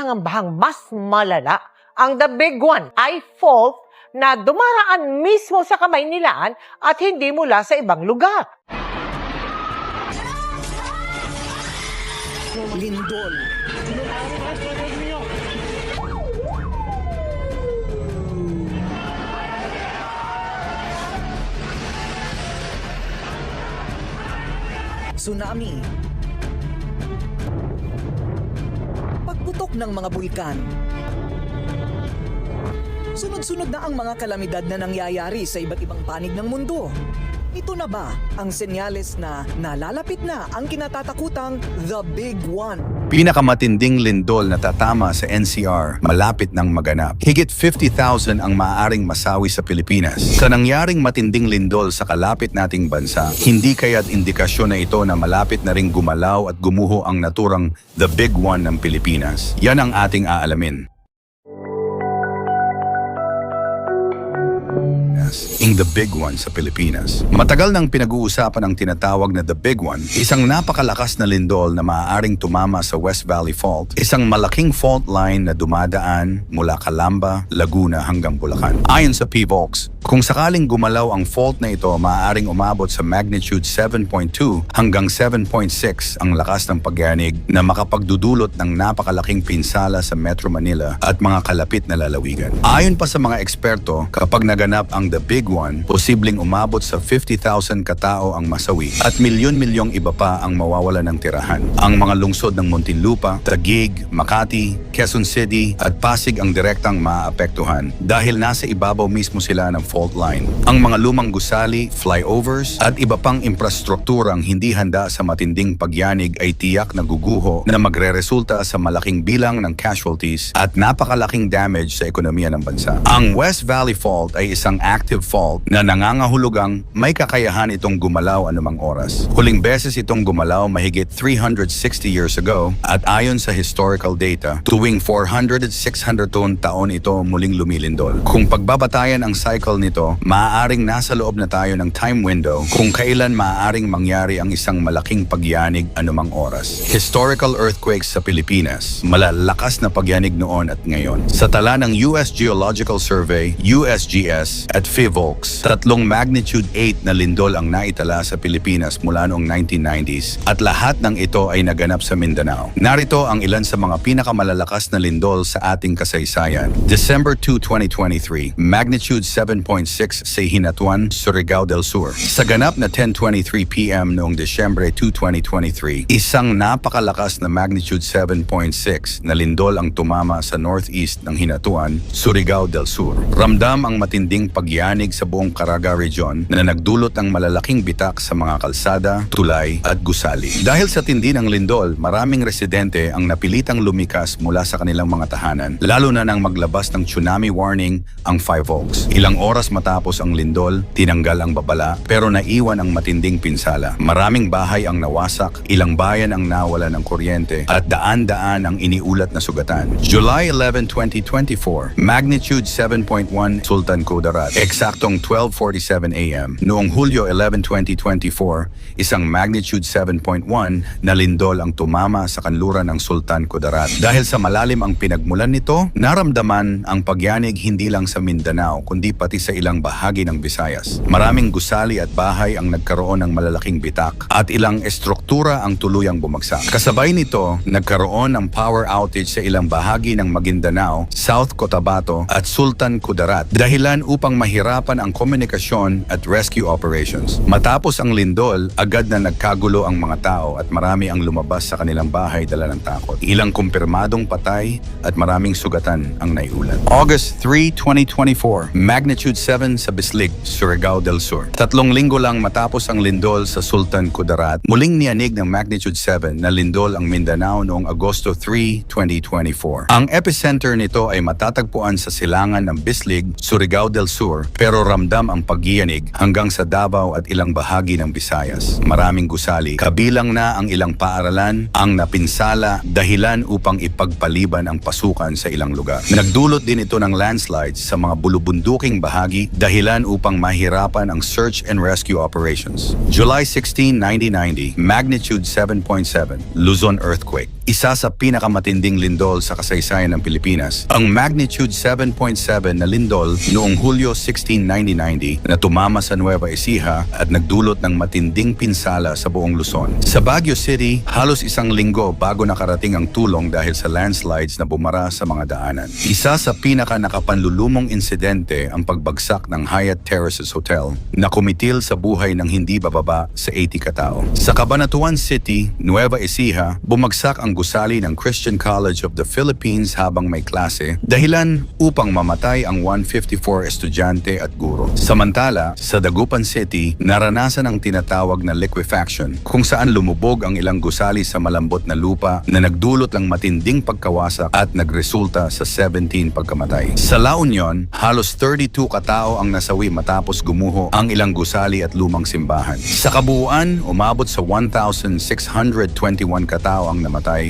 pangangambahang mas malala. Ang The Big One ay fault na dumaraan mismo sa kamay nilaan at hindi mula sa ibang lugar. Lindol. Tsunami. Pagputok ng mga bulkan. Sunod-sunod na ang mga kalamidad na nangyayari sa iba't ibang panig ng mundo. Ito na ba ang senyales na nalalapit na ang kinatatakutang The Big One? Pinakamatinding lindol na tatama sa NCR malapit ng maganap. Higit 50,000 ang maaaring masawi sa Pilipinas. Sa nangyaring matinding lindol sa kalapit nating bansa, hindi kaya't indikasyon na ito na malapit na ring gumalaw at gumuho ang naturang The Big One ng Pilipinas. Yan ang ating aalamin. In The Big One sa Pilipinas. Matagal nang pinag-uusapan ang tinatawag na The Big One, isang napakalakas na lindol na maaaring tumama sa West Valley Fault, isang malaking fault line na dumadaan mula Calamba, Laguna hanggang Bulacan. Ayon sa PVOX, kung sakaling gumalaw ang fault na ito, maaaring umabot sa magnitude 7.2 hanggang 7.6 ang lakas ng pagyanig na makapagdudulot ng napakalaking pinsala sa Metro Manila at mga kalapit na lalawigan. Ayon pa sa mga eksperto, kapag naganap ang The Big One, posibleng umabot sa 50,000 katao ang masawi at milyon-milyong iba pa ang mawawala ng tirahan. Ang mga lungsod ng Muntinlupa, Taguig, Makati, Quezon City at Pasig ang direktang maaapektuhan dahil nasa ibabaw mismo sila ng fault line. Ang mga lumang gusali, flyovers at iba pang infrastrukturang hindi handa sa matinding pagyanig ay tiyak na guguho na magreresulta sa malaking bilang ng casualties at napakalaking damage sa ekonomiya ng bansa. Ang West Valley Fault ay isang active fault na nangangahulugang may kakayahan itong gumalaw anumang oras. Huling beses itong gumalaw mahigit 360 years ago at ayon sa historical data, tuwing 400 at 600 taon ito muling lumilindol. Kung pagbabatayan ang cycle nito, maaaring nasa loob na tayo ng time window kung kailan maaaring mangyari ang isang malaking pagyanig anumang oras. Historical earthquakes sa Pilipinas, malalakas na pagyanig noon at ngayon. Sa tala ng US Geological Survey, USGS at PVOX, tatlong magnitude 8 na lindol ang naitala sa Pilipinas mula noong 1990s at lahat ng ito ay naganap sa Mindanao. Narito ang ilan sa mga pinakamalalakas na lindol sa ating kasaysayan. December 2, 2023, magnitude 7.6 sa Hinatuan, Surigao del Sur. Sa ganap na 10:23 PM noong Desyembre 2, 2023, isang napakalakas na magnitude 7.6 na lindol ang tumama sa northeast ng Hinatuan, Surigao del Sur. Ramdam ang matinding pagyanig sa buong Caraga Region na nagdulot ng malalaking bitak sa mga kalsada, tulay at gusali. Dahil sa tindi ng lindol, maraming residente ang napilitang lumikas mula sa kanilang mga tahanan, lalo na nang maglabas ng tsunami warning ang Five Oaks. Ilang oras matapos ang lindol, tinanggal ang babala pero naiwan ang matinding pinsala. Maraming bahay ang nawasak, ilang bayan ang nawala ng kuryente at daan-daan ang iniulat na sugatan. July 11, 2024, magnitude 7.1 Sultan Kudarat. Eksaktong 12:47 AM. Noong Hulyo 11, 2024, isang magnitude 7.1 na lindol ang tumama sa kanluran ng Sultan Kudarat. Dahil sa malalim ang pinagmulan nito, naramdaman ang pagyanig hindi lang sa Mindanao kundi pati sa ilang bahagi ng Visayas. Maraming gusali at bahay ang nagkaroon ng malalaking bitak at ilang estruktura ang tuluyang bumagsak. Kasabay nito, nagkaroon ng power outage sa ilang bahagi ng Maguindanao, South Cotabato at Sultan Kudarat dahilan upang mahirapan ang komunikasyon at rescue operations. Matapos ang lindol, agad na nagkagulo ang mga tao at marami ang lumabas sa kanilang bahay dala ng takot. Ilang kumpirmadong patay at maraming sugatan ang naiulat. August 3, 2024, magnitude 7 sa Bislig, Surigao del Sur. 3 linggo lang matapos ang lindol sa Sultan Kudarat, muling niyanig ng magnitude 7 na lindol ang Mindanao noong Agosto 3, 2024. Ang epicenter nito ay matatagpuan sa silangan ng Bislig, Surigao del Sur, pero ramdam ang paggiyanig hanggang sa Davao at ilang bahagi ng Visayas. Maraming gusali, kabilang na ang ilang paaralan ang napinsala dahilan upang ipagpaliban ang pasukan sa ilang lugar. Nagdulot din ito ng landslides sa mga bulubunduking bahagi dahilan upang mahirapan ang search and rescue operations. July 16, 1990, magnitude 7.7, Luzon earthquake. isa sa pinakamatinding lindol sa kasaysayan ng Pilipinas. Ang magnitude 7.7 na lindol noong Hulyo 16, 1990 na tumama sa Nueva Ecija at nagdulot ng matinding pinsala sa buong Luzon. Sa Baguio City, halos isang linggo bago nakarating ang tulong dahil sa landslides na bumara sa mga daanan. Isa sa pinaka-nakapanlulumong insidente ang pagbagsak ng Hyatt Terraces Hotel na kumitil sa buhay ng hindi bababa sa 80 katao. Sa Cabanatuan City, Nueva Ecija, bumagsak ang gusali ng Christian College of the Philippines habang may klase, dahilan upang mamatay ang 154 estudyante at guro. Samantala, sa Dagupan City, naranasan ang tinatawag na liquefaction kung saan lumubog ang ilang gusali sa malambot na lupa na nagdulot ng matinding pagkawasak at nagresulta sa 17 pagkamatay. Sa La Union, halos 32 katao ang nasawi matapos gumuho ang ilang gusali at lumang simbahan. Sa kabuuan, umabot sa 1,621 katao ang namatay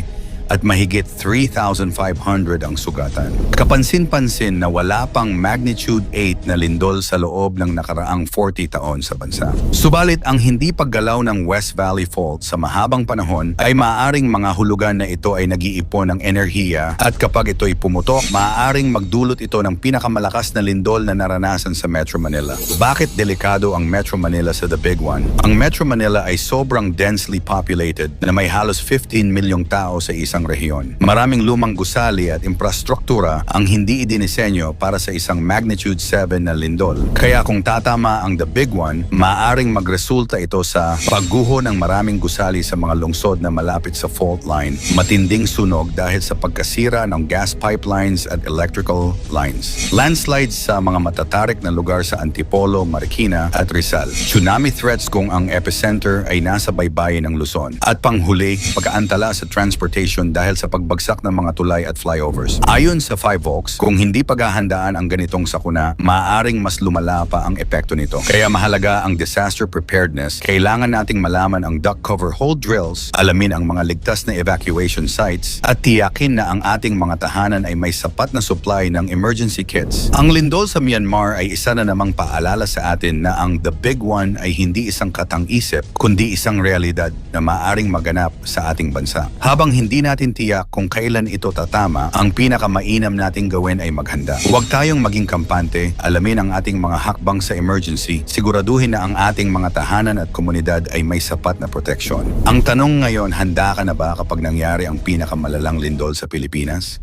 at mahigit 3,500 ang sugatan. Kapansin-pansin na wala pang magnitude 8 na lindol sa loob ng nakaraang 40 taon sa bansa. Subalit ang hindi paggalaw ng West Valley Fault sa mahabang panahon ay maaaring mga hulugan na ito ay nag-iipon ng enerhiya at kapag ito'y pumutok, maaaring magdulot ito ng pinakamalakas na lindol na naranasan sa Metro Manila. Bakit delikado ang Metro Manila sa The Big One? Ang Metro Manila ay sobrang densely populated na may halos 15 milyong tao sa isang rehiyon. Maraming lumang gusali at infrastruktura ang hindi idinisenyo para sa isang magnitude 7 na lindol. Kaya kung tatama ang The Big One, maaaring magresulta ito sa pagguho ng maraming gusali sa mga lungsod na malapit sa fault line, matinding sunog dahil sa pagkasira ng gas pipelines at electrical lines, landslides sa mga matatarik na lugar sa Antipolo, Marikina at Rizal, tsunami threats kung ang epicenter ay nasa baybayin ng Luzon, at panghuli, pagkaantala sa transportation dahil sa pagbagsak ng mga tulay at flyovers. Ayon sa Five Oaks, kung hindi paghahandaan ang ganitong sakuna, maaaring mas lumala pa ang epekto nito. Kaya mahalaga ang disaster preparedness. Kailangan nating malaman ang duck cover hole drills, alamin ang mga ligtas na evacuation sites, at tiyakin na ang ating mga tahanan ay may sapat na supply ng emergency kits. Ang lindol sa Myanmar ay isa na namang paalala sa atin na ang The Big One ay hindi isang katang-isip, kundi isang realidad na maaaring maganap sa ating bansa. Habang hindi natin tiyak kung kailan ito tatama, ang pinakamainam nating gawin ay maghanda. Huwag tayong maging kampante, alamin ang ating mga hakbang sa emergency, siguraduhin na ang ating mga tahanan at komunidad ay may sapat na proteksyon. Ang tanong ngayon, handa ka na ba kapag nangyari ang pinakamalalang lindol sa Pilipinas?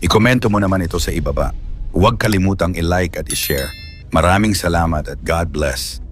Ikomento mo naman ito sa ibaba. Huwag kalimutang i-like at i-share. Maraming salamat at God bless.